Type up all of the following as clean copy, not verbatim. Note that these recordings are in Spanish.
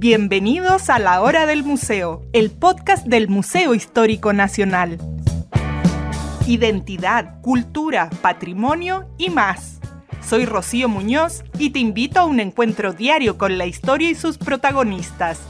Bienvenidos a La Hora del Museo, el podcast del Museo Histórico Nacional. Identidad, cultura, patrimonio y más. Soy Rocío Muñoz y te invito a un encuentro diario con la historia y sus protagonistas.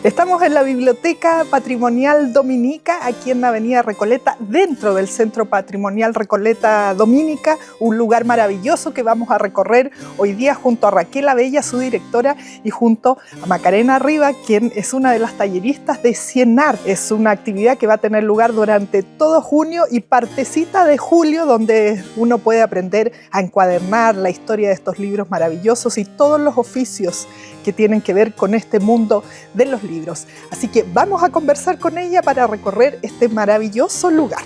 Estamos en la Biblioteca Patrimonial Dominica, aquí en la Avenida Recoleta, dentro del Centro Patrimonial Recoleta Dominica, un lugar maravilloso que vamos a recorrer hoy día junto a Raquel Abella, su directora, y junto a Macarena Riva, quien es una de las talleristas de CIENART. Es una actividad que va a tener lugar durante todo junio y partecita de julio, donde uno puede aprender a encuadernar la historia de estos libros maravillosos y todos los oficios que tienen que ver con este mundo de los libros. Así que vamos a conversar con ella para recorrer este maravilloso lugar.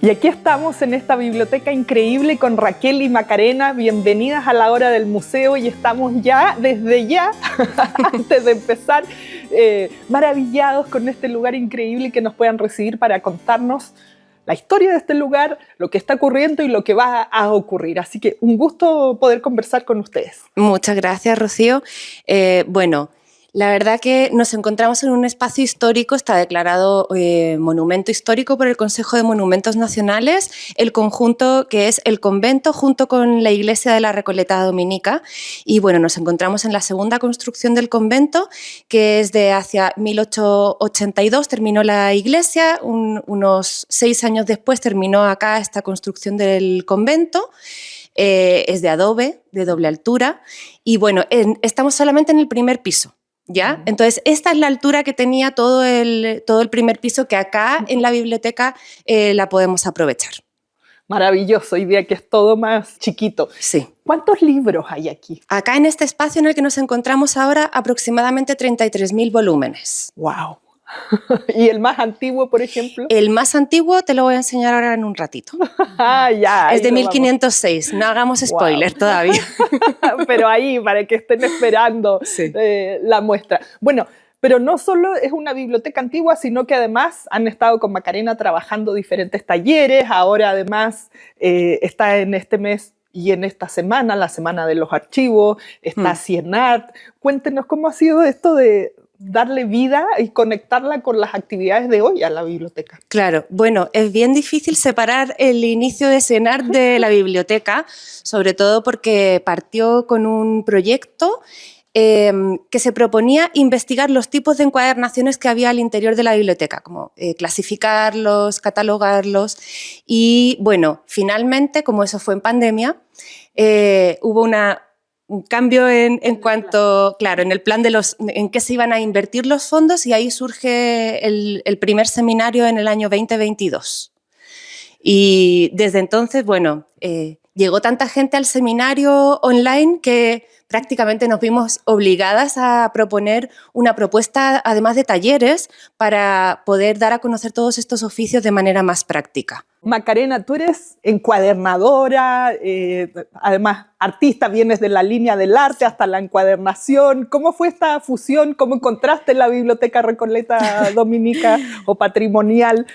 Y aquí estamos en esta biblioteca increíble con Raquel y Macarena. Bienvenidas a La Hora del Museo y estamos ya, desde ya, antes de empezar, maravillados con este lugar increíble que nos puedan recibir para contarnos la historia de este lugar, lo que está ocurriendo y lo que va a ocurrir. Así que un gusto poder conversar con ustedes. Muchas gracias, Rocío. La verdad que nos encontramos en un espacio histórico, está declarado monumento histórico por el Consejo de Monumentos Nacionales, el conjunto que es el convento junto con la iglesia de la Recoleta Dominica. Y bueno, nos encontramos en la segunda construcción del convento, que es de hacia 1882, terminó la iglesia, unos 6 años después terminó acá esta construcción del convento. Es de adobe, de doble altura, y bueno, estamos solamente en el primer piso. ¿Ya? Entonces, esta es la altura que tenía todo el primer piso, que acá en la biblioteca la podemos aprovechar. Maravilloso, hoy día que es todo más chiquito. Sí. ¿Cuántos libros hay aquí? Acá en este espacio en el que nos encontramos ahora, aproximadamente 33.000 volúmenes. ¡Wow! ¿Y el más antiguo, por ejemplo? El más antiguo te lo voy a enseñar ahora en un ratito. Ya, es de 1506, no hagamos spoiler todavía. Pero ahí, para que estén esperando sí. La muestra. Bueno, pero no solo es una biblioteca antigua, sino que además han estado con Macarena trabajando diferentes talleres. Ahora además está en este mes y en esta semana, la Semana de los Archivos, está CIENART. Cuéntenos cómo ha sido esto de darle vida y conectarla con las actividades de hoy a la biblioteca. Claro, bueno, es bien difícil separar el inicio de CIENART de la biblioteca, sobre todo porque partió con un proyecto que se proponía investigar los tipos de encuadernaciones que había al interior de la biblioteca, como clasificarlos, catalogarlos, y bueno, finalmente, como eso fue en pandemia, hubo un cambio en cuanto, claro, en el plan en qué se iban a invertir los fondos, y ahí surge el primer seminario en el año 2022. Y desde entonces, bueno, llegó tanta gente al seminario online que prácticamente nos vimos obligadas a proponer una propuesta, además de talleres, para poder dar a conocer todos estos oficios de manera más práctica. Macarena, tú eres encuadernadora, además artista, vienes de la línea del arte hasta la encuadernación. ¿Cómo fue esta fusión? ¿Cómo encontraste la Biblioteca Recoleta Dominica o Patrimonial?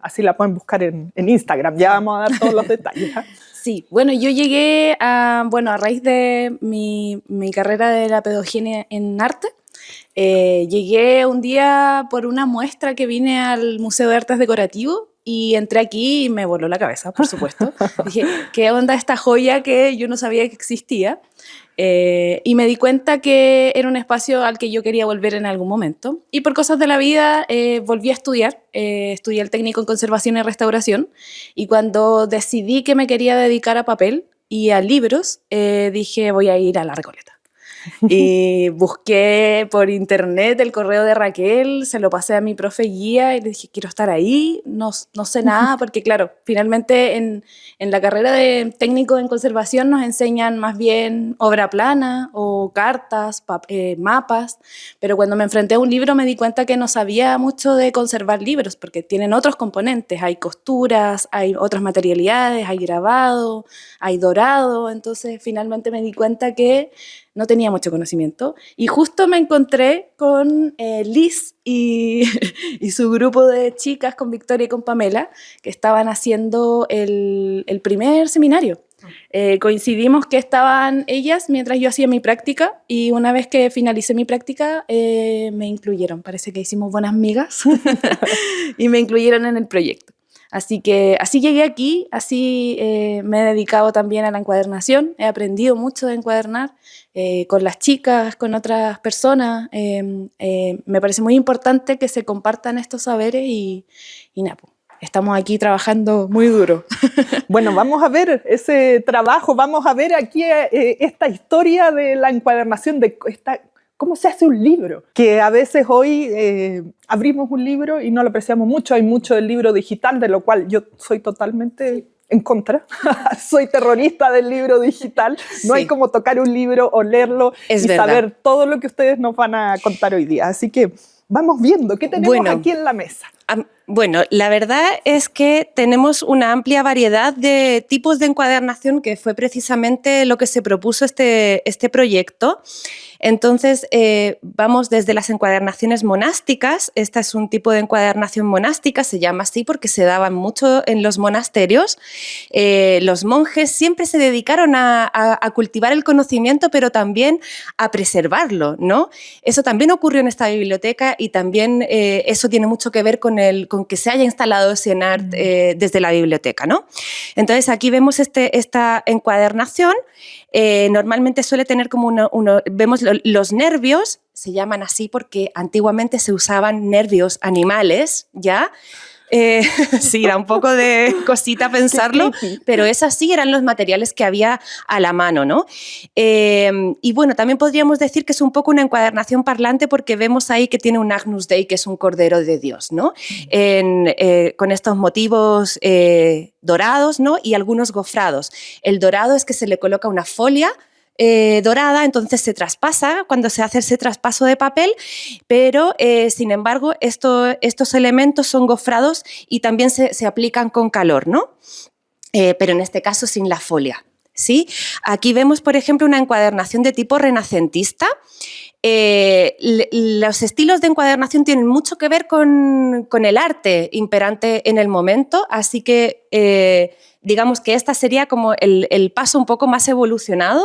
Así la pueden buscar en Instagram, ya vamos a dar todos los detalles. Sí, bueno, yo llegué a raíz de mi carrera de la pedagogía en arte. Llegué un día por una muestra que vine al Museo de Artes Decorativos y entré aquí y me voló la cabeza, por supuesto. Dije, ¿qué onda esta joya que yo no sabía que existía? Y me di cuenta que era un espacio al que yo quería volver en algún momento. Y por cosas de la vida volví a estudiar. Estudié el técnico en conservación y restauración. Y cuando decidí que me quería dedicar a papel y a libros, dije, voy a ir a la Recoleta. Y busqué por internet el correo de Raquel, se lo pasé a mi profe guía y le dije, quiero estar ahí, no sé nada, porque claro, finalmente en la carrera de técnico en conservación nos enseñan más bien obra plana o cartas, mapas, pero cuando me enfrenté a un libro me di cuenta que no sabía mucho de conservar libros, porque tienen otros componentes, hay costuras, hay otras materialidades, hay grabado, hay dorado, entonces finalmente me di cuenta que no tenía mucho conocimiento. Y justo me encontré con Liz y, y su grupo de chicas, con Victoria y con Pamela, que estaban haciendo el primer seminario. Coincidimos que estaban ellas mientras yo hacía mi práctica, y una vez que finalicé mi práctica me incluyeron. Parece que hicimos buenas migas y me incluyeron en el proyecto. Así que así llegué aquí, así me he dedicado también a la encuadernación. He aprendido mucho de encuadernar con las chicas, con otras personas. Me parece muy importante que se compartan estos saberes y nada, pues, estamos aquí trabajando muy duro. Bueno, vamos a ver ese trabajo, vamos a ver aquí esta historia de la encuadernación, de cómo se hace un libro. Que a veces hoy abrimos un libro y no lo apreciamos mucho. Hay mucho del libro digital, de lo cual yo soy totalmente en contra. Soy terrorista del libro digital. No hay como tocar un libro o leerlo y saber todo lo que ustedes nos van a contar hoy día. Así que vamos viendo qué tenemos aquí en la mesa. Bueno, la verdad es que tenemos una amplia variedad de tipos de encuadernación, que fue precisamente lo que se propuso este proyecto. Entonces, vamos desde las encuadernaciones monásticas. Esta es un tipo de encuadernación monástica, se llama así porque se daban mucho en los monasterios. Los monjes siempre se dedicaron a cultivar el conocimiento, pero también a preservarlo, ¿no? Eso también ocurrió en esta biblioteca, y también eso tiene mucho que ver con que se haya instalado CENART desde la biblioteca, ¿no? Entonces, aquí vemos esta encuadernación. Normalmente suele tener como vemos los nervios, se llaman así porque antiguamente se usaban nervios animales, ¿ya? Sí, da un poco de cosita pensarlo, pero es así, eran los materiales que había a la mano, ¿no? Y bueno, también podríamos decir que es un poco una encuadernación parlante, porque vemos ahí que tiene un Agnus Dei, que es un Cordero de Dios, ¿no? Con estos motivos dorados, ¿no? Y algunos gofrados. El dorado es que se le coloca una folia dorada, entonces se traspasa cuando se hace ese traspaso de papel, pero sin embargo estos elementos son gofrados y también se aplican con calor, ¿no? Pero en este caso sin la folia, ¿sí? Aquí vemos, por ejemplo, una encuadernación de tipo renacentista. Los estilos de encuadernación tienen mucho que ver con el arte imperante en el momento, así que digamos que esta sería como el paso un poco más evolucionado.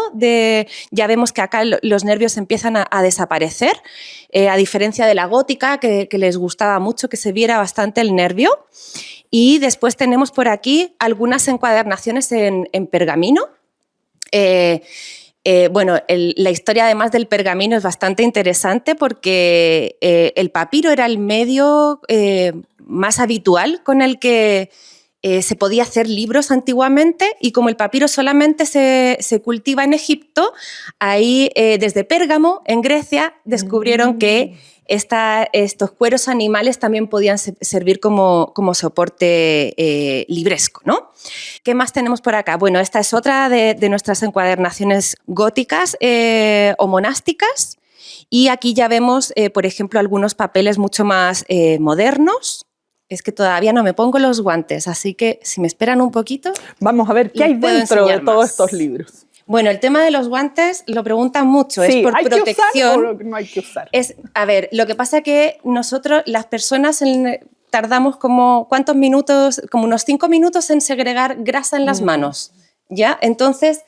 Ya vemos que acá los nervios empiezan a desaparecer, a diferencia de la gótica, que les gustaba mucho que se viera bastante el nervio. Y después tenemos por aquí algunas encuadernaciones en pergamino. Bueno, la historia además del pergamino es bastante interesante, porque el papiro era el medio más habitual con el que se podía hacer libros antiguamente, y como el papiro solamente se cultiva en Egipto, ahí desde Pérgamo, en Grecia, descubrieron que estos cueros animales también podían servir como soporte libresco, ¿no? ¿Qué más tenemos por acá? Bueno, esta es otra de nuestras encuadernaciones góticas o monásticas, y aquí ya vemos, por ejemplo, algunos papeles mucho más modernos. Es que todavía no me pongo los guantes, así que si me esperan un poquito... Vamos a ver qué hay dentro de todos estos libros. Bueno, el tema de los guantes lo preguntan mucho, sí, es por protección. ¿Hay que usar o no hay que usar? A ver, lo que pasa es que nosotros, las personas, tardamos como, ¿cuántos minutos? Como unos 5 minutos en segregar grasa en las manos, ¿ya? Entonces,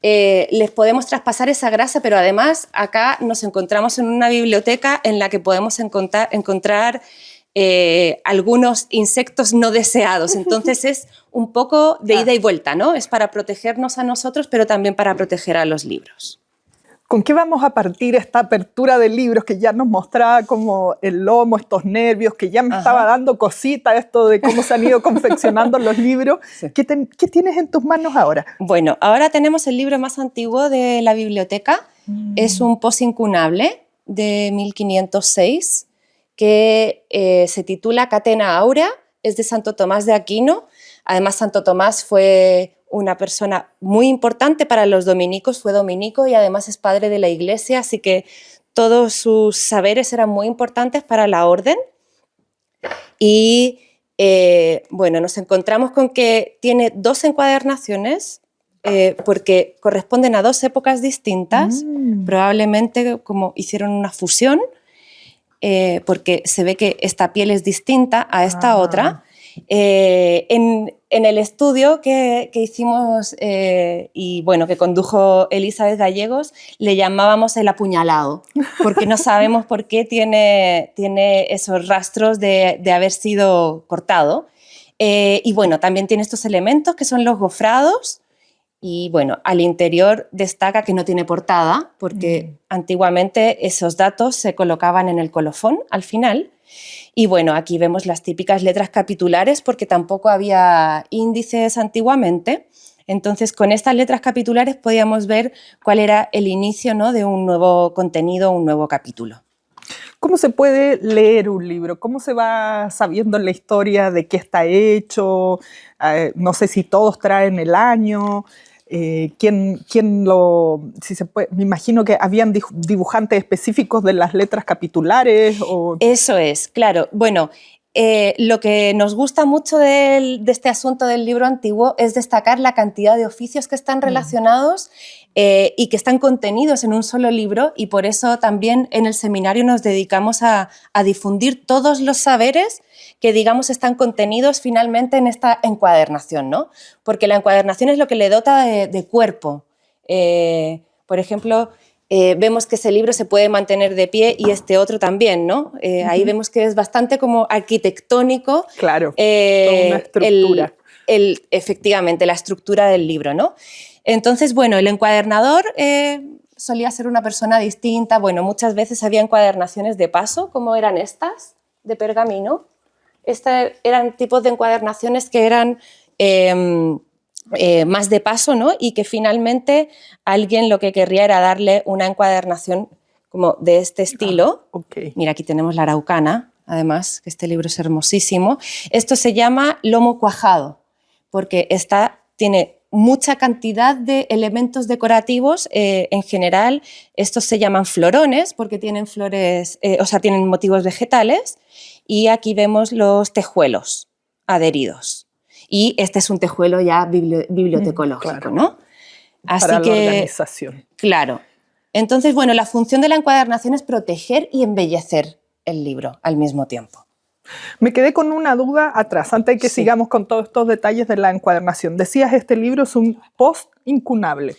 les podemos traspasar esa grasa, pero además acá nos encontramos en una biblioteca en la que podemos encontrar algunos insectos no deseados. Entonces es un poco de ida y vuelta, ¿no? Es para protegernos a nosotros, pero también para proteger a los libros. ¿Con qué vamos a partir esta apertura de libros, que ya nos mostraba como el lomo, estos nervios, que ya me estaba dando cosita esto de cómo se han ido confeccionando los libros? Sí. ¿Qué tienes en tus manos ahora? Bueno, ahora tenemos el libro más antiguo de la biblioteca. Es un posincunable de 1506 que se titula Catena Aurea, es de Santo Tomás de Aquino. Además, Santo Tomás fue una persona muy importante para los dominicos, fue dominico y además es padre de la Iglesia, así que todos sus saberes eran muy importantes para la orden. Y bueno, nos encontramos con que tiene 2 encuadernaciones porque corresponden a dos épocas distintas, probablemente como hicieron una fusión, porque se ve que esta piel es distinta a esta otra. En el estudio que hicimos y bueno, que condujo Elizabeth Gallegos, le llamábamos el apuñalado, porque no sabemos por qué tiene esos rastros de haber sido cortado. Y bueno, también tiene estos elementos que son los gofrados. Y bueno, al interior destaca que no tiene portada, porque antiguamente esos datos se colocaban en el colofón al final. Y bueno, aquí vemos las típicas letras capitulares, porque tampoco había índices antiguamente. Entonces, con estas letras capitulares podíamos ver cuál era el inicio, ¿no?, de un nuevo contenido, un nuevo capítulo. ¿Cómo se puede leer un libro? ¿Cómo se va sabiendo la historia de qué está hecho? No sé si todos traen el año. ¿Quién lo...? Si se puede, me imagino que habían dibujantes específicos de las letras capitulares. Eso es, claro. Bueno, lo que nos gusta mucho de este asunto del libro antiguo es destacar la cantidad de oficios que están relacionados y que están contenidos en un solo libro, y por eso también en el seminario nos dedicamos a difundir todos los saberes que, digamos, están contenidos finalmente en esta encuadernación, ¿no? Porque la encuadernación es lo que le dota de cuerpo. Por ejemplo, vemos que ese libro se puede mantener de pie y este otro también, ¿no? Ahí vemos que es bastante como arquitectónico. Claro, toda una estructura. Efectivamente, la estructura del libro, ¿no? Entonces, bueno, el encuadernador solía ser una persona distinta. Bueno, muchas veces había encuadernaciones de paso, como eran estas, de pergamino. Eran tipos de encuadernaciones que eran más de paso, ¿no? Y que finalmente alguien lo que querría era darle una encuadernación como de este estilo. Okay. Mira, aquí tenemos la Araucana, además, que este libro es hermosísimo. Esto se llama lomo cuajado, porque tiene mucha cantidad de elementos decorativos. En general, estos se llaman florones porque tienen flores, tienen motivos vegetales. Y aquí vemos los tejuelos adheridos. Y este es un tejuelo ya bibliotecológico, claro. ¿no? Así para que, la organización. Claro. Entonces, bueno, la función de la encuadernación es proteger y embellecer el libro al mismo tiempo. Me quedé con una duda atrás, antes de que sigamos con todos estos detalles de la encuadernación. Decías, este libro es un post incunable.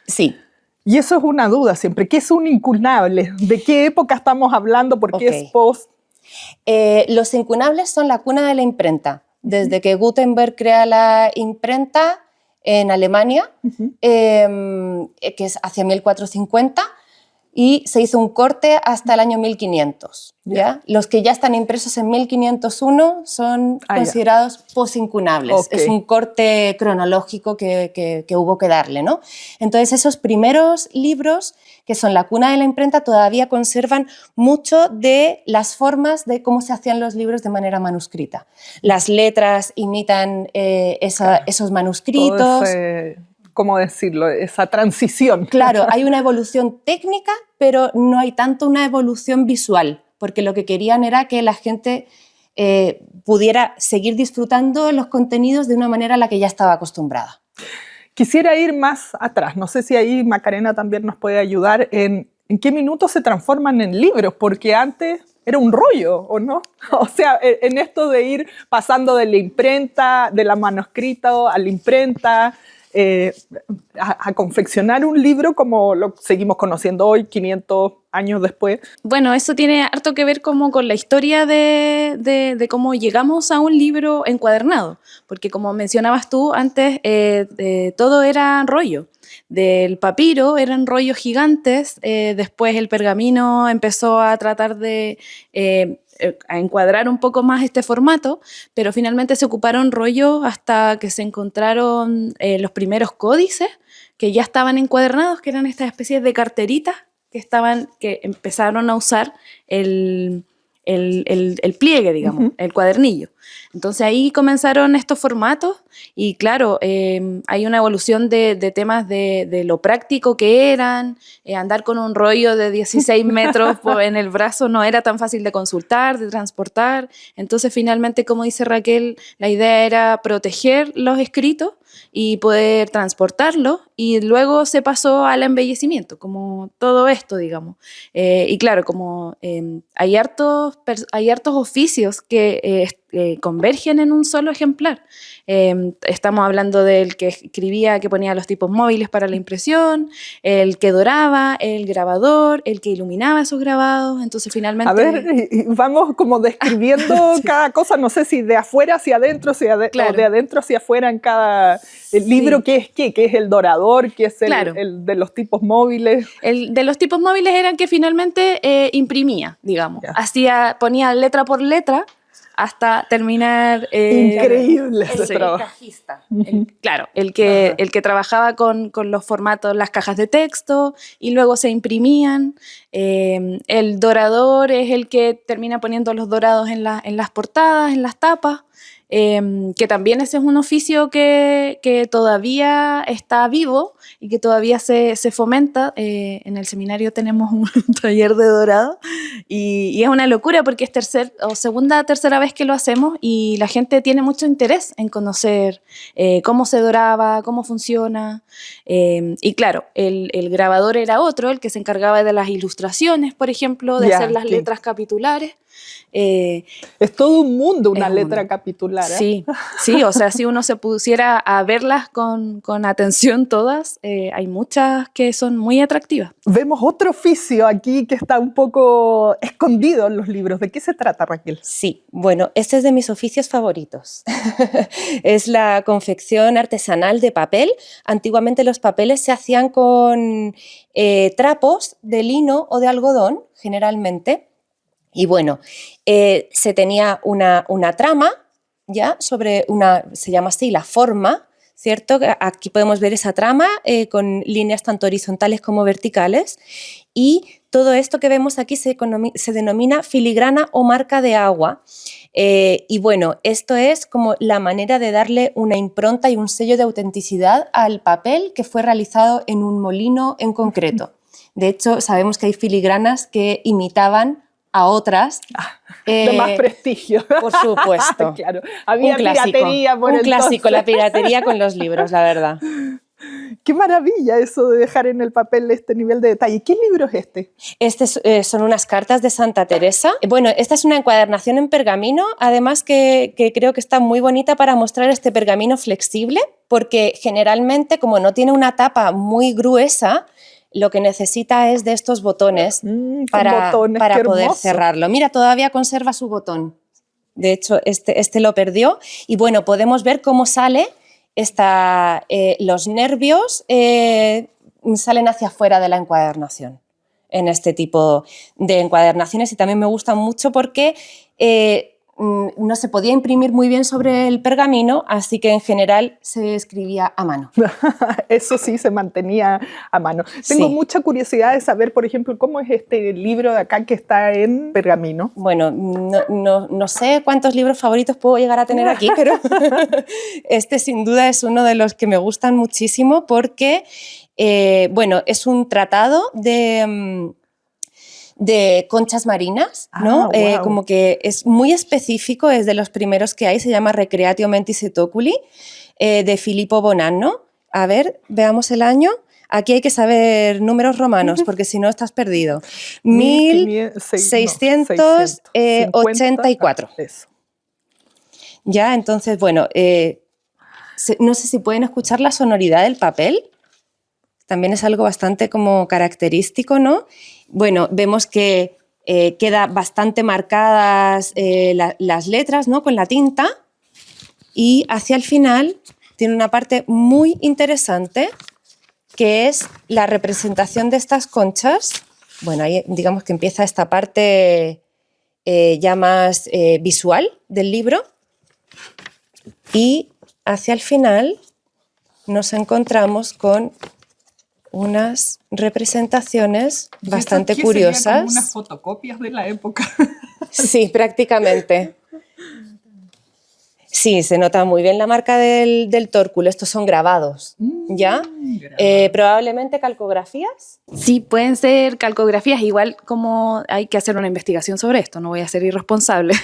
Sí. Y eso es una duda siempre. ¿Qué es un incunable? ¿De qué época estamos hablando? ¿Por qué es post? Los incunables son la cuna de la imprenta. Desde que Gutenberg crea la imprenta en Alemania, que es hacia 1450, y se hizo un corte hasta el año 1500. ¿ya? Los que ya están impresos en 1501 son considerados posincunables. Es un corte cronológico que hubo que darle, ¿no? Entonces, esos primeros libros, que son la cuna de la imprenta, todavía conservan mucho de las formas de cómo se hacían los libros de manera manuscrita. Las letras imitan esos manuscritos. ¿Cómo decirlo? Esa transición. Claro, hay una evolución técnica, pero no hay tanto una evolución visual, porque lo que querían era que la gente pudiera seguir disfrutando los contenidos de una manera a la que ya estaba acostumbrada. Quisiera ir más atrás. No sé si ahí Macarena también nos puede ayudar en qué minutos se transforman en libros, porque antes era un rollo, ¿o no? O sea, en esto de ir pasando de la imprenta, de la manuscrito a la imprenta, a confeccionar un libro como lo seguimos conociendo hoy, 500 años después. Bueno, eso tiene harto que ver como con la historia de cómo llegamos a un libro encuadernado, porque como mencionabas tú antes, todo era rollo. Del papiro eran rollos gigantes, después el pergamino empezó a tratar de a encuadrar un poco más este formato, pero finalmente se ocuparon rollos hasta que se encontraron los primeros códices que ya estaban encuadernados, que eran estas especies de carteritas que empezaron a usar el pliegue, digamos, el cuadernillo. Entonces ahí comenzaron estos formatos y claro, hay una evolución de temas de lo práctico que eran, andar con un rollo de 16 metros en el brazo no era tan fácil de consultar, de transportar. Entonces finalmente, como dice Raquel, la idea era proteger los escritos y poder transportarlo, y luego se pasó al embellecimiento, como todo esto, digamos. Y claro, como hay hartos oficios que convergen en un solo ejemplar. Estamos hablando del que escribía, que ponía los tipos móviles para la impresión, el que doraba, el grabador, el que iluminaba esos grabados. Entonces finalmente... A ver, vamos como describiendo Sí. cada cosa, no sé si de afuera hacia adentro, Claro. o de adentro hacia afuera en cada libro. Sí. ¿Qué es qué? ¿Qué es el dorador? ¿Qué es Claro. el de los tipos móviles? El de los tipos móviles eran que finalmente imprimía, digamos. Ya. Ponía letra por letra hasta terminar... Increíble ese sí. trabajo. Cajista. Claro, el que trabajaba con los formatos, las cajas de texto, y luego se imprimían. El dorador es el que termina poniendo los dorados en las portadas, en las tapas. Que también ese es un oficio que todavía está vivo y que todavía se fomenta. En el seminario tenemos un taller de dorado y es una locura porque es tercera vez que lo hacemos y la gente tiene mucho interés en conocer cómo se doraba, cómo funciona. Y claro, el grabador era otro, el que se encargaba de las ilustraciones, por ejemplo, de hacer las letras capitulares. Es todo un mundo una letra capitular. Sí, sí, o sea, si uno se pusiera a verlas con atención todas, hay muchas que son muy atractivas. Vemos otro oficio aquí que está un poco escondido en los libros. ¿De qué se trata, Raquel? Sí, bueno, este es de mis oficios favoritos. Es la confección artesanal de papel. Antiguamente los papeles se hacían con trapos de lino o de algodón, generalmente. Y bueno, se tenía una trama, ya, se llama así, la forma, ¿cierto? Aquí podemos ver esa trama con líneas tanto horizontales como verticales, y todo esto que vemos aquí se denomina filigrana o marca de agua. Y bueno, esto es como la manera de darle una impronta y un sello de autenticidad al papel que fue realizado en un molino en concreto. De hecho, sabemos que hay filigranas que imitaban a otras. De más prestigio. Por supuesto. Claro. Había piratería por un clásico, la piratería con los libros, la verdad. Qué maravilla eso de dejar en el papel este nivel de detalle. ¿Qué libro es este? Este son unas cartas de Santa Teresa. Bueno, esta es una encuadernación en pergamino, además que creo que está muy bonita para mostrar este pergamino flexible, porque generalmente, como no tiene una tapa muy gruesa, lo que necesita es de estos botones para poder cerrarlo. Mira, todavía conserva su botón. De hecho, este lo perdió. Y bueno, podemos ver cómo sale los nervios salen hacia afuera de la encuadernación en este tipo de encuadernaciones, y también me gustan mucho porque no se podía imprimir muy bien sobre el pergamino, así que en general se escribía a mano. Eso sí, se mantenía a mano. Tengo mucha curiosidad de saber, por ejemplo, cómo es este libro de acá que está en pergamino. Bueno, no sé cuántos libros favoritos puedo llegar a tener aquí, pero este sin duda es uno de los que me gustan muchísimo porque, bueno, es un tratado de conchas marinas, ¿no? Wow. Como que es muy específico, es de los primeros que hay, se llama Recreatio Mentis et Oculi, de Filippo Bonanno. A ver, veamos el año. Aquí hay que saber números romanos, porque si no estás perdido. 1684. Eso. Ya, entonces, bueno, no sé si pueden escuchar la sonoridad del papel. También es algo bastante como característico, ¿no? Bueno, vemos que queda bastante marcadas las letras, ¿no? Con la tinta, y hacia el final tiene una parte muy interesante que es la representación de estas conchas. Bueno, ahí digamos que empieza esta parte ya más visual del libro, y hacia el final nos encontramos con unas representaciones bastante curiosas. Serían como unas fotocopias de la época. Sí, prácticamente. Sí, se nota muy bien la marca del tórculo. Estos son grabados, ¿ya? Probablemente calcografías. Sí, pueden ser calcografías, igual como hay que hacer una investigación sobre esto, no voy a ser irresponsable.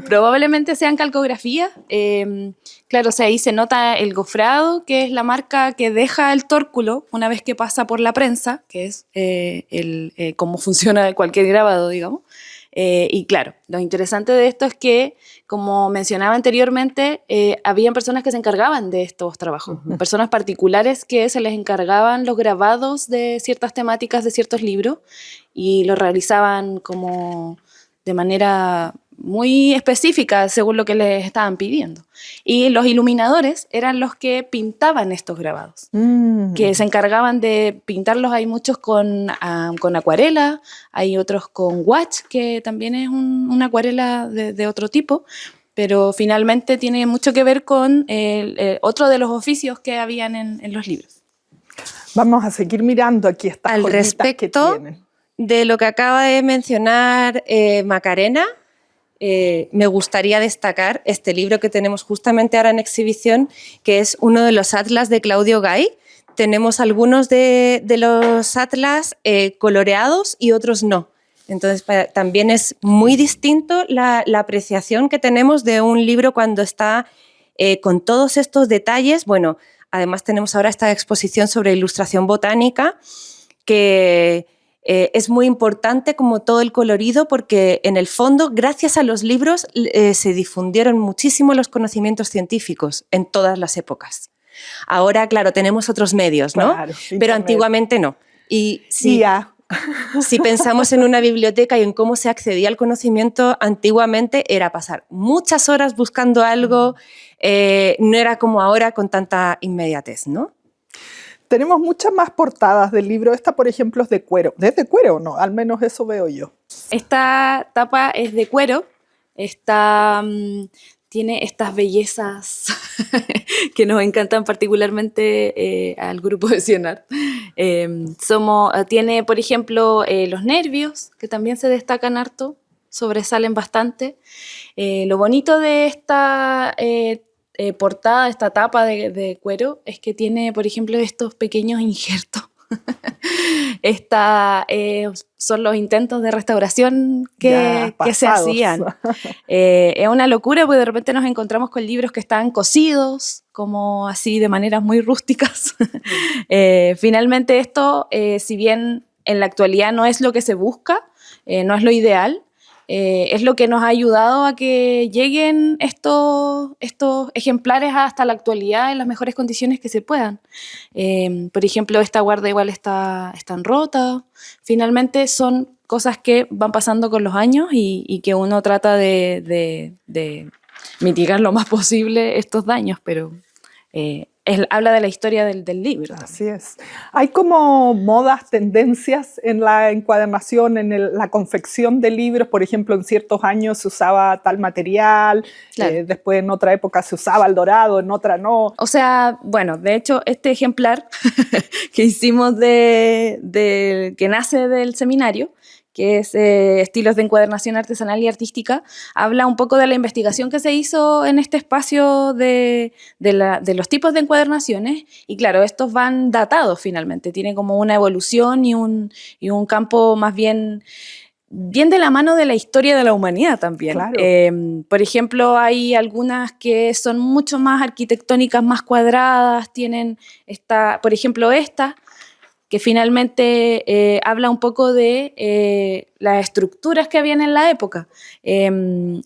Probablemente sean calcografías. Claro, o sea, ahí se nota el gofrado, que es la marca que deja el tórculo una vez que pasa por la prensa, que es cómo funciona cualquier grabado, digamos. Y claro, lo interesante de esto es que, como mencionaba anteriormente, habían personas que se encargaban de estos trabajos, personas particulares que se les encargaban los grabados de ciertas temáticas de ciertos libros y lo realizaban como de manera muy específica según lo que les estaban pidiendo. Y los iluminadores eran los que pintaban estos grabados, que se encargaban de pintarlos. Hay muchos con acuarela, hay otros con watch, que también es una acuarela de otro tipo, pero finalmente tiene mucho que ver con otro de los oficios que habían en los libros. Vamos a seguir mirando aquí estas Al joyitas respecto que tienen. de lo que acaba de mencionar Macarena, me gustaría destacar este libro que tenemos justamente ahora en exhibición, que es uno de los atlas de Claudio Gay. Tenemos algunos de los atlas coloreados y otros no. Entonces, también es muy distinto la apreciación que tenemos de un libro cuando está con todos estos detalles. Bueno, además tenemos ahora esta exposición sobre ilustración botánica, que es muy importante como todo el colorido, porque en el fondo, gracias a los libros, se difundieron muchísimo los conocimientos científicos en todas las épocas. Ahora, claro, tenemos otros medios, ¿no? Claro, pero internet. antiguamente no. Y sí, si pensamos en una biblioteca y en cómo se accedía al conocimiento, antiguamente era pasar muchas horas buscando algo, no era como ahora con tanta inmediatez, ¿no? Tenemos muchas más portadas del libro. Esta, por ejemplo, es de cuero. ¿Es de cuero o no? Al menos eso veo yo. Esta tapa es de cuero. Tiene estas bellezas que nos encantan particularmente al grupo de Sionart. Tiene, por ejemplo, los nervios, que también se destacan harto, sobresalen bastante. Lo bonito de esta portada, esta tapa de cuero, es que tiene, por ejemplo, estos pequeños injertos. Son los intentos de restauración que se hacían. Es una locura, porque de repente nos encontramos con libros que están cosidos, como así de maneras muy rústicas. Finalmente esto, si bien en la actualidad no es lo que se busca, no es lo ideal, es lo que nos ha ayudado a que lleguen estos ejemplares hasta la actualidad en las mejores condiciones que se puedan. Por ejemplo, esta guarda igual está rota. Finalmente son cosas que van pasando con los años y que uno trata de mitigar lo más posible estos daños, pero habla de la historia del libro. Así es. Hay como modas, tendencias en la encuadernación, en la confección de libros. Por ejemplo, en ciertos años se usaba tal material, claro. Después en otra época se usaba el dorado, en otra no. O sea, bueno, de hecho, este ejemplar que hicimos que nace del seminario, que es Estilos de Encuadernación Artesanal y Artística, habla un poco de la investigación que se hizo en este espacio de los tipos de encuadernaciones, y claro, estos van datados finalmente, tiene como una evolución y un campo más bien de la mano de la historia de la humanidad también. Claro. Por ejemplo, hay algunas que son mucho más arquitectónicas, más cuadradas, tienen por ejemplo, esta, que finalmente habla un poco de las estructuras que habían en la época.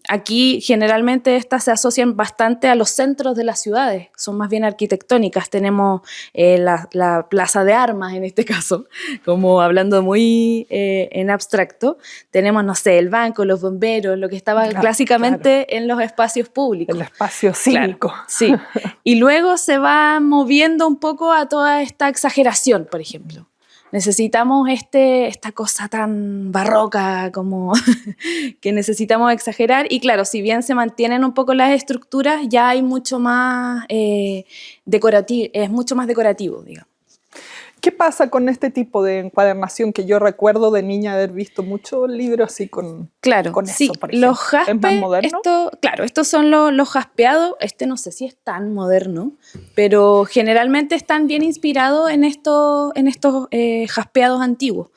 Aquí generalmente estas se asocian bastante a los centros de las ciudades, son más bien arquitectónicas. Tenemos la plaza de armas en este caso, como hablando muy en abstracto. Tenemos, no sé, el banco, los bomberos, lo que estaba clásicamente en los espacios públicos. El espacio cívico. Claro, sí. Y luego se va moviendo un poco a toda esta exageración, por ejemplo. Necesitamos esta cosa tan barroca como que necesitamos exagerar, y claro, si bien se mantienen un poco las estructuras, ya hay mucho más decorativo, es mucho más decorativo, digamos. ¿Qué pasa con este tipo de encuadernación que yo recuerdo de niña haber visto muchos libros así con Sí, eso, por ejemplo? los jaspes, ¿Es más moderno? Estos son los jaspeados. Este no sé si es tan moderno, pero generalmente están bien inspirados en estos jaspeados antiguos.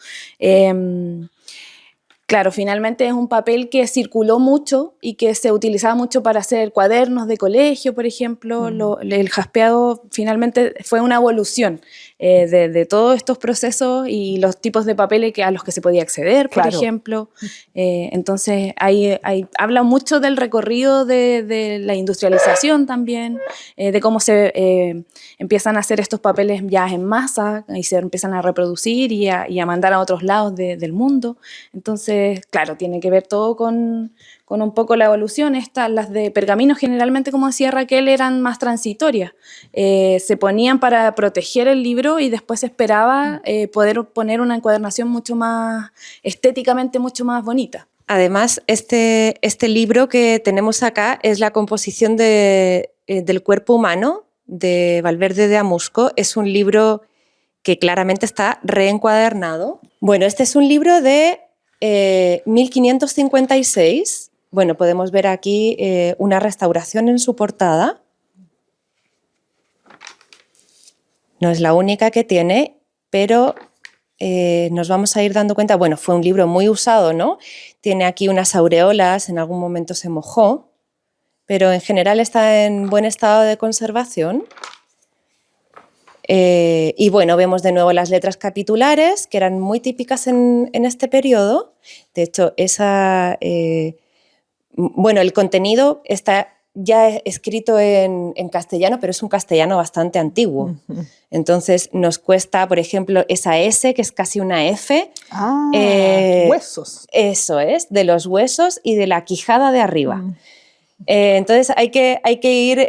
Claro, finalmente es un papel que circuló mucho y que se utilizaba mucho para hacer cuadernos de colegio, por ejemplo. El jaspeado finalmente fue una evolución de todos estos procesos y los tipos de papeles a los que se podía acceder, por ejemplo. Entonces, habla mucho del recorrido de la industrialización también, de cómo se empiezan a hacer estos papeles ya en masa y se empiezan a reproducir y a mandar a otros lados del mundo. Entonces, claro, tiene que ver todo con un poco la evolución. Las de pergamino generalmente, como decía Raquel, eran más transitorias. Se ponían para proteger el libro y después se esperaba poder poner una encuadernación mucho más estéticamente mucho más bonita. Además, este libro que tenemos acá es la composición del cuerpo humano de Valverde de Amusco. Es un libro que claramente está reencuadernado. Bueno, este es un libro de 1556. Bueno, podemos ver aquí una restauración en su portada. No es la única que tiene, pero nos vamos a ir dando cuenta. Bueno, fue un libro muy usado, ¿no? Tiene aquí unas aureolas, en algún momento se mojó, pero en general está en buen estado de conservación. Y bueno, vemos de nuevo las letras capitulares, que eran muy típicas en este periodo. De hecho, bueno, el contenido está ya escrito en castellano, pero es un castellano bastante antiguo. Entonces nos cuesta, por ejemplo, esa S, que es casi una F. Huesos. Eso es, de los huesos y de la quijada de arriba. Entonces hay que ir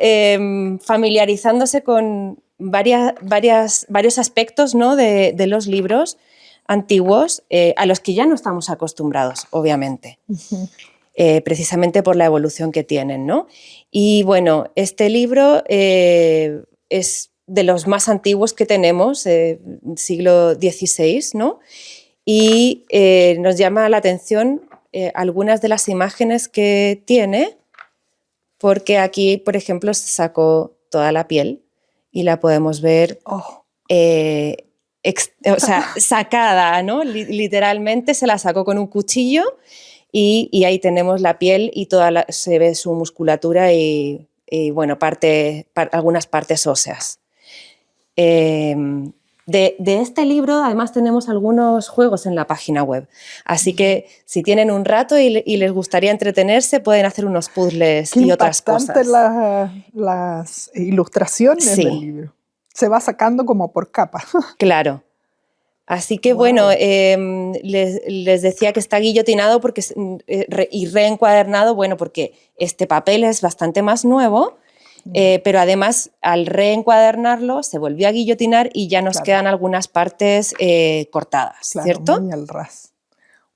familiarizándose con varios aspectos, ¿no? de los libros antiguos a los que ya no estamos acostumbrados, obviamente. Precisamente por la evolución que tienen, ¿no? Y bueno, este libro es de los más antiguos que tenemos, siglo XVI, ¿no? Y nos llama la atención algunas de las imágenes que tiene, porque aquí, por ejemplo, se sacó toda la piel y la podemos ver sacada, ¿no? Literalmente se la sacó con un cuchillo. Y ahí tenemos la piel y se ve su musculatura y bueno, algunas partes óseas. De este libro, además, tenemos algunos juegos en la página web. Así que si tienen un rato y les gustaría entretenerse, pueden hacer unos puzzles y otras cosas. Qué impactantes las ilustraciones del libro. Se va sacando como por capa. Claro. Así que, bueno, les decía que está guillotinado y reencuadernado, bueno, porque este papel es bastante más nuevo, pero además al reencuadernarlo se volvió a guillotinar y ya nos quedan algunas partes cortadas, ¿cierto? Muy al ras.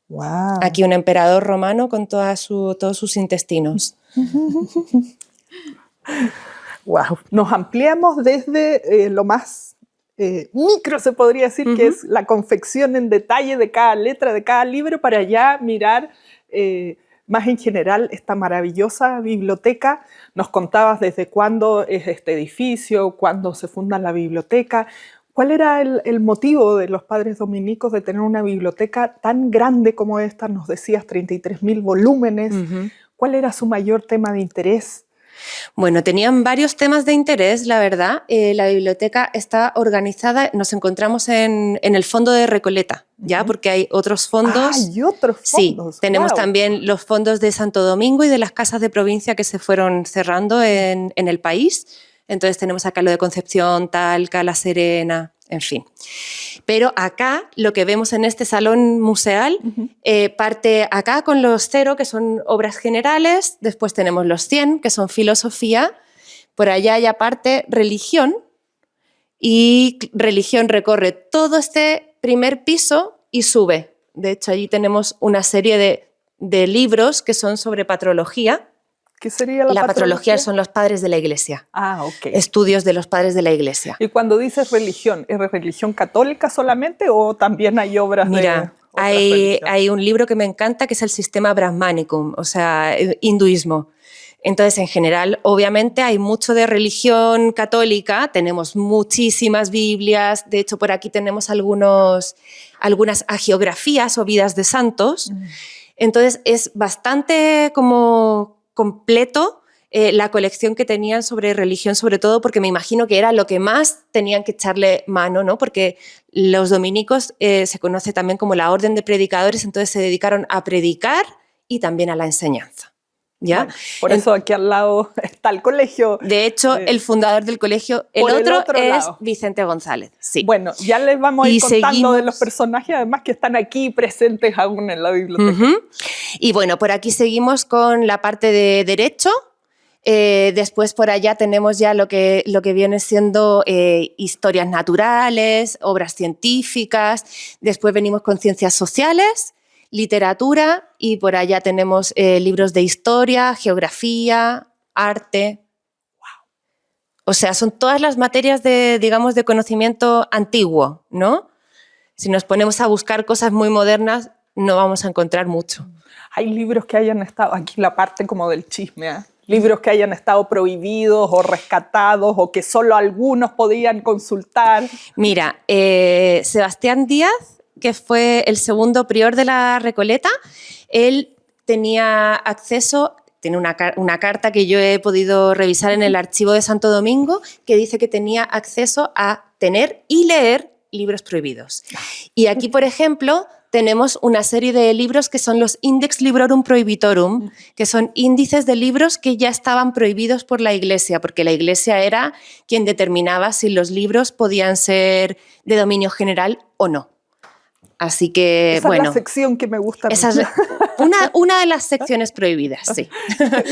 Wow. Aquí un emperador romano con todos sus intestinos. Wow. Nos ampliamos desde lo más micro, se podría decir, que es la confección en detalle de cada letra, de cada libro, para ya mirar más en general esta maravillosa biblioteca. Nos contabas desde cuándo es este edificio, cuándo se funda la biblioteca. ¿Cuál era el motivo de los padres dominicos de tener una biblioteca tan grande como esta? Nos decías 33.000 volúmenes. ¿Cuál era su mayor tema de interés? Bueno, tenían varios temas de interés, la verdad. La biblioteca está organizada, nos encontramos en el fondo de Recoleta, ¿ya? Porque hay otros fondos. ¿Hay otros fondos? Sí, tenemos también los fondos de Santo Domingo y de las casas de provincia que se fueron cerrando en el país. Entonces tenemos acá lo de Concepción, Talca, La Serena, en fin. Pero acá, lo que vemos en este salón museal, parte acá con los 0, que son obras generales, después tenemos los 100, que son filosofía, por allá hay aparte religión, y religión recorre todo este primer piso y sube. De hecho, allí tenemos una serie de libros que son sobre patrología. ¿Qué sería la La patrología patrología? son los padres de la Iglesia. Ah, ok. Estudios de los padres de la Iglesia. Y cuando dices religión, ¿es religión católica solamente o también hay obras de Mira, otras religiones? hay un libro que me encanta que es el Sistema Brahmanicum, o sea, hinduismo. Entonces, en general, obviamente hay mucho de religión católica, tenemos muchísimas Biblias, de hecho por aquí tenemos algunas hagiografías o vidas de santos. Entonces, es bastante como completo la colección que tenían sobre religión, sobre todo porque me imagino que era lo que más tenían que echarle mano, ¿no? Porque los dominicos se conoce también como la orden de predicadores, entonces se dedicaron a predicar y también a la enseñanza. ¿Ya? Bueno, por eso aquí al lado está el colegio. De hecho, el fundador del colegio, el por el otro otro es lado. Vicente González. Sí. Bueno, ya les vamos a ir Y contando seguimos- de los personajes, además que están aquí presentes aún en la biblioteca. Ujú. Y bueno, por aquí seguimos con la parte de derecho. Después por allá tenemos ya lo que viene siendo historias naturales, obras científicas. Después venimos con ciencias sociales, literatura y por allá tenemos libros de historia, geografía, arte. O sea, son todas las materias de, digamos, de conocimiento antiguo, ¿no? Si nos ponemos a buscar cosas muy modernas, no vamos a encontrar mucho. Hay libros que hayan estado, aquí la parte como del chisme, ¿eh? Libros que hayan estado prohibidos o rescatados o que solo algunos podían consultar. Mira, Sebastián Díaz, que fue el segundo prior de la Recoleta, él tenía acceso, tiene una carta que yo he podido revisar en el archivo de Santo Domingo, que dice que tenía acceso a tener y leer libros prohibidos. Y aquí, por ejemplo, tenemos una serie de libros que son los Index Librorum Prohibitorum, que son índices de libros que ya estaban prohibidos por la Iglesia, porque la Iglesia era quien determinaba si los libros podían ser de dominio general o no. Así que, Esa bueno, es la sección que me gusta esa es mucho. una de las secciones prohibidas, sí.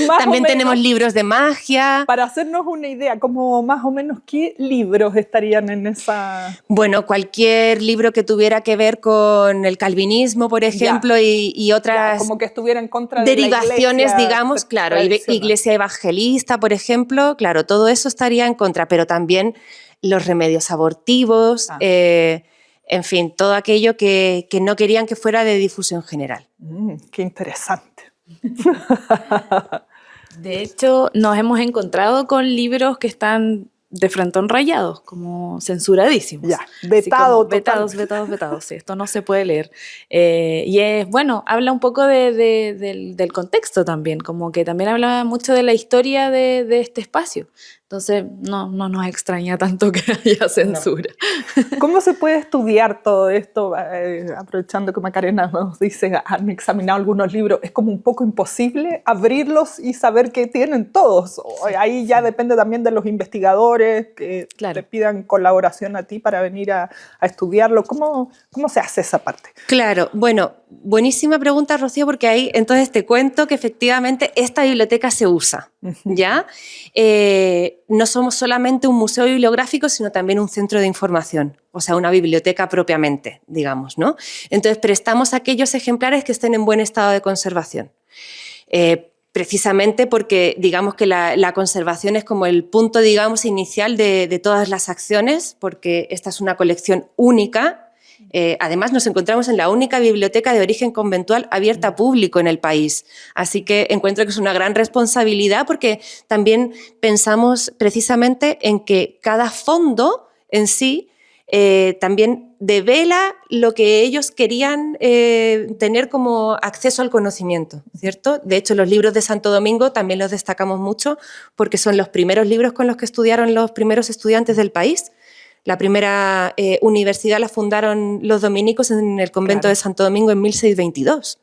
Más También o tenemos menos, libros de magia. para hacernos una idea, como más o menos qué libros estarían en esa... Bueno, cualquier libro que tuviera que ver con el calvinismo, por ejemplo, y Ya, otras como que estuviera en contra de la derivaciones, iglesia digamos, claro, tradicional. iglesia evangelista, por ejemplo, claro, todo eso estaría en contra, pero también los remedios abortivos, en fin, todo aquello que no querían que fuera de difusión general. Qué interesante. De hecho, nos hemos encontrado con libros que están de frentón rayados, como censuradísimos. Ya, Así vetado como vetados, totalmente. vetados. Sí, esto no se puede leer. Y es, bueno, habla un poco del contexto también, como que también habla mucho de la historia de este espacio. Entonces, no nos extraña tanto que haya censura. ¿Cómo se puede estudiar todo esto? Aprovechando que Macarena nos dice, han examinado algunos libros, es como un poco imposible abrirlos y saber qué tienen todos. Ahí ya depende también de los investigadores que te pidan colaboración a ti para venir a estudiarlo. ¿Cómo se hace esa parte? Claro, bueno, buenísima pregunta, Rocío, porque ahí entonces te cuento que efectivamente esta biblioteca se usa, ¿ya? No somos solamente un museo bibliográfico, sino también un centro de información, o sea, una biblioteca propiamente, digamos, ¿no? Entonces, prestamos aquellos ejemplares que estén en buen estado de conservación. Precisamente porque, digamos que la conservación es como el punto, digamos, inicial de todas las acciones, porque esta es una colección única. Además, nos encontramos en la única biblioteca de origen conventual abierta a público en el país. Así que encuentro que es una gran responsabilidad porque también pensamos precisamente en que cada fondo en sí también devela lo que ellos querían tener como acceso al conocimiento, ¿cierto? De hecho, los libros de Santo Domingo también los destacamos mucho porque son los primeros libros con los que estudiaron los primeros estudiantes del país. La primera universidad la fundaron los dominicos en el convento de Santo Domingo en 1622.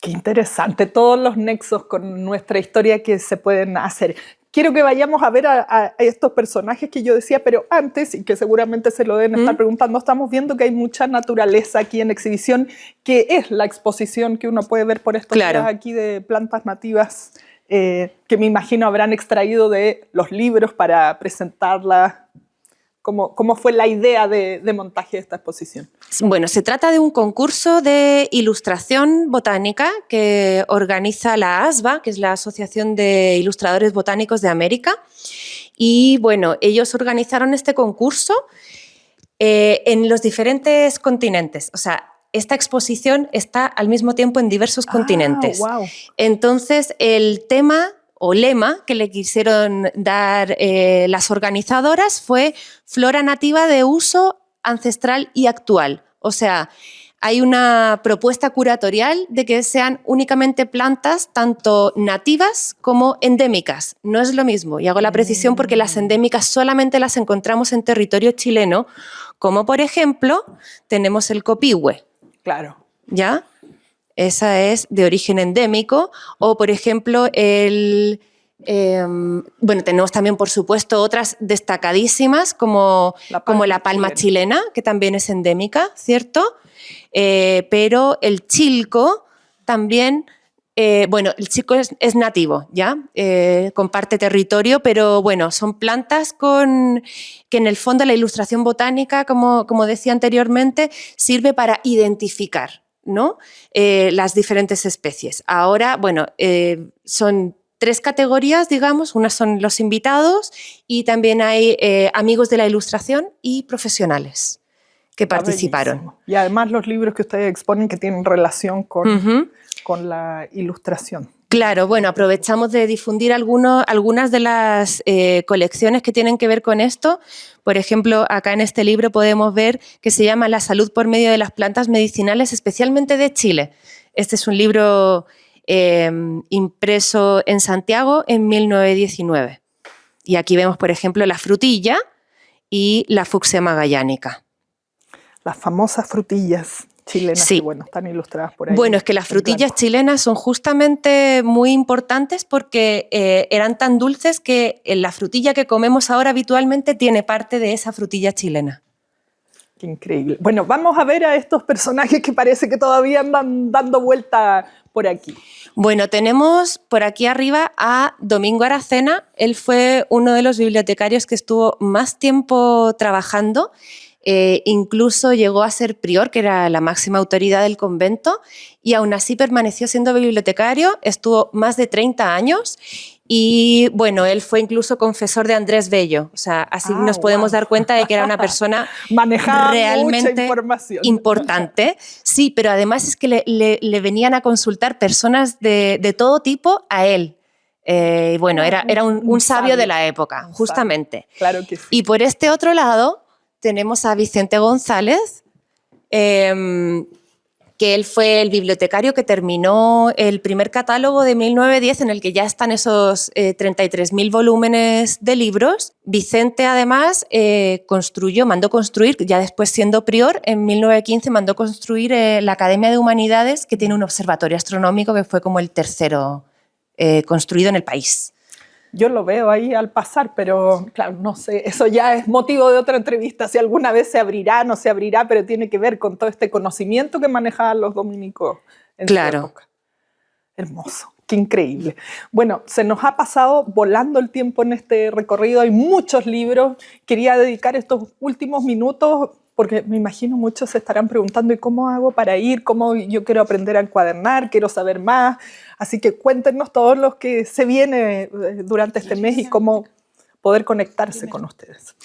Qué interesante, todos los nexos con nuestra historia que se pueden hacer. Quiero que vayamos a ver a estos personajes que yo decía, pero antes, y que seguramente se lo deben estar preguntando, estamos viendo que hay mucha naturaleza aquí en exhibición, que es la exposición que uno puede ver por estos días aquí de plantas nativas, que me imagino habrán extraído de los libros para presentarlas ¿Cómo fue la idea de montaje de esta exposición? Bueno, se trata de un concurso de ilustración botánica que organiza la ASBA, que es la Asociación de Ilustradores Botánicos de América. Y bueno, ellos organizaron este concurso en los diferentes continentes. O sea, esta exposición está al mismo tiempo en diversos continentes. Wow. Entonces, el tema o lema que le quisieron dar las organizadoras fue flora nativa de uso ancestral y actual. O sea, hay una propuesta curatorial de que sean únicamente plantas tanto nativas como endémicas. No es lo mismo, y hago la precisión porque las endémicas solamente las encontramos en territorio chileno, como por ejemplo tenemos el copihue. Claro. ¿Ya? Esa es de origen endémico. O, por ejemplo, bueno, tenemos también, por supuesto, otras destacadísimas como la palma chilena, que también es endémica, ¿cierto? Pero el chilco también, bueno, el chilco es nativo, ¿ya? Comparte territorio, pero bueno, son plantas que en el fondo la ilustración botánica, como decía anteriormente, sirve para identificar, ¿no? Las diferentes especies. Ahora, bueno, son 3 categorías, digamos. Una son los invitados y también hay amigos de la ilustración y profesionales que participaron. Bellísimo. Y además los libros que ustedes exponen que tienen relación con la ilustración. Claro, bueno, aprovechamos de difundir algunas de las colecciones que tienen que ver con esto. Por ejemplo, acá en este libro podemos ver que se llama La salud por medio de las plantas medicinales, especialmente de Chile. Este es un libro impreso en Santiago en 1919. Y aquí vemos, por ejemplo, la frutilla y la fucsia magallánica. Las famosas frutillas chilenas, sí. Que bueno, están ilustradas por ahí. Bueno, es que las frutillas chilenas son justamente muy importantes porque eran tan dulces que la frutilla que comemos ahora habitualmente tiene parte de esa frutilla chilena. Qué increíble. Bueno, vamos a ver a estos personajes que parece que todavía andan dando vuelta por aquí. Bueno, tenemos por aquí arriba a Domingo Aracena. Él fue uno de los bibliotecarios que estuvo más tiempo trabajando. Incluso llegó a ser prior, que era la máxima autoridad del convento, y aún así permaneció siendo bibliotecario, estuvo más de 30 años y bueno, él fue incluso confesor de Andrés Bello, o sea, así nos podemos dar cuenta de que era una persona realmente mucha información. Importante. Sí, pero además es que le venían a consultar personas de todo tipo a él. Bueno, era un sabio de la época, justamente. Claro que sí. Y por este otro lado tenemos a Vicente González, que él fue el bibliotecario que terminó el primer catálogo de 1910 en el que ya están esos 33.000 volúmenes de libros. Vicente además mandó construir, ya después siendo prior, en 1915 mandó construir la Academia de Humanidades, que tiene un observatorio astronómico que fue como el tercero construido en el país. Yo lo veo ahí al pasar, pero claro, no sé, eso ya es motivo de otra entrevista, si alguna vez se abrirá, no se abrirá, pero tiene que ver con todo este conocimiento que manejaban los dominicos en su época. Hermoso, qué increíble. Bueno, se nos ha pasado volando el tiempo en este recorrido, hay muchos libros. Quería dedicar estos últimos minutos porque me imagino muchos se estarán preguntando ¿y cómo hago para ir? ¿Cómo yo quiero aprender a encuadernar? Quiero saber más. Así que cuéntenos todos los que se viene durante este mes y cómo poder conectarse con ustedes.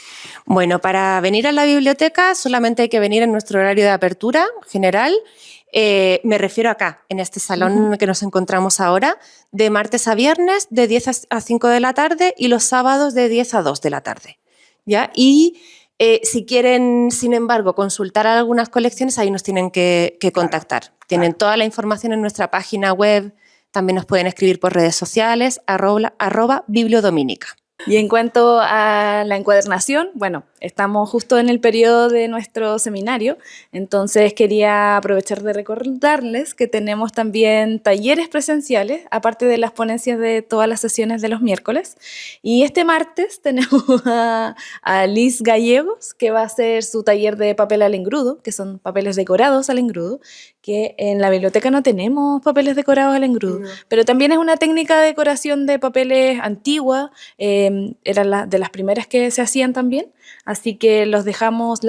Bueno, para venir a la biblioteca solamente hay que venir en nuestro horario de apertura general. Me refiero acá, en este salón que nos encontramos ahora, de martes a viernes de 10 a 5 de la tarde y los sábados de 10 a 2 de la tarde. ¿Ya? Y si quieren, sin embargo, consultar algunas colecciones, ahí nos tienen que contactar. Claro, tienen toda la información en nuestra página web, también nos pueden escribir por redes sociales, @bibliodominica. Y en cuanto a la encuadernación, bueno, estamos justo en el periodo de nuestro seminario, entonces quería aprovechar de recordarles que tenemos también talleres presenciales, aparte de las ponencias de todas las sesiones de los miércoles. Y este martes tenemos a Liz Gallegos, que va a hacer su taller de papel al engrudo, que son papeles decorados al engrudo, que en la biblioteca no tenemos papeles decorados al engrudo, pero también es una técnica de decoración de papeles antigua, era de las primeras que se hacían también. así que los dejamos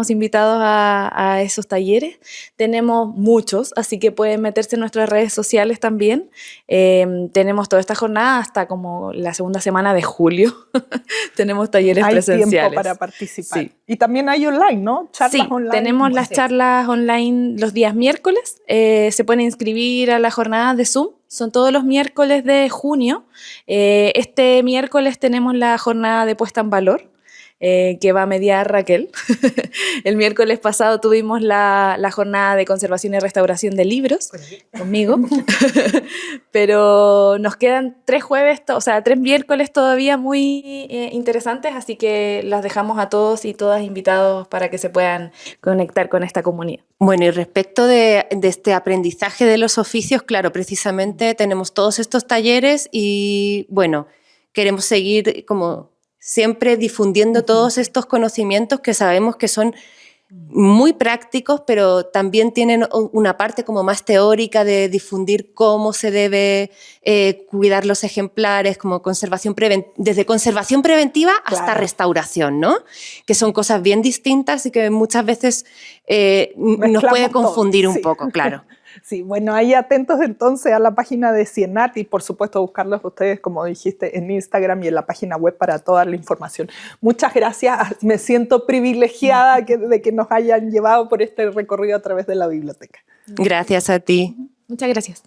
invitados a esos talleres. Tenemos muchos, así que pueden meterse en nuestras redes sociales también. Tenemos toda esta jornada hasta como la segunda semana de julio. Tenemos talleres presenciales. Hay tiempo para participar. Sí. Y también hay online, ¿no? Charlas online. Tenemos las charlas online los días miércoles. Se pueden inscribir a la jornada de Zoom. Son todos los miércoles de junio. Este miércoles tenemos la jornada de puesta en valor, que va a mediar Raquel. El miércoles pasado tuvimos la jornada de conservación y restauración de libros conmigo. Pero nos quedan 3 miércoles todavía muy interesantes, así que las dejamos a todos y todas invitados para que se puedan conectar con esta comunidad. Bueno, y respecto de este aprendizaje de los oficios, claro, precisamente tenemos todos estos talleres y, bueno, queremos seguir como siempre difundiendo todos estos conocimientos que sabemos que son muy prácticos, pero también tienen una parte como más teórica de difundir cómo se debe cuidar los ejemplares, como desde conservación preventiva hasta restauración, ¿no? Que son cosas bien distintas y que muchas veces nos puede confundir un poco, claro. Sí, bueno, ahí atentos entonces a la página de CIENART y por supuesto buscarlos ustedes, como dijiste, en Instagram y en la página web para toda la información. Muchas gracias, me siento privilegiada de que nos hayan llevado por este recorrido a través de la biblioteca. Gracias a ti. Muchas gracias.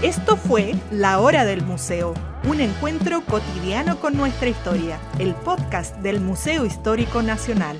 Esto fue La Hora del Museo, un encuentro cotidiano con nuestra historia, el podcast del Museo Histórico Nacional.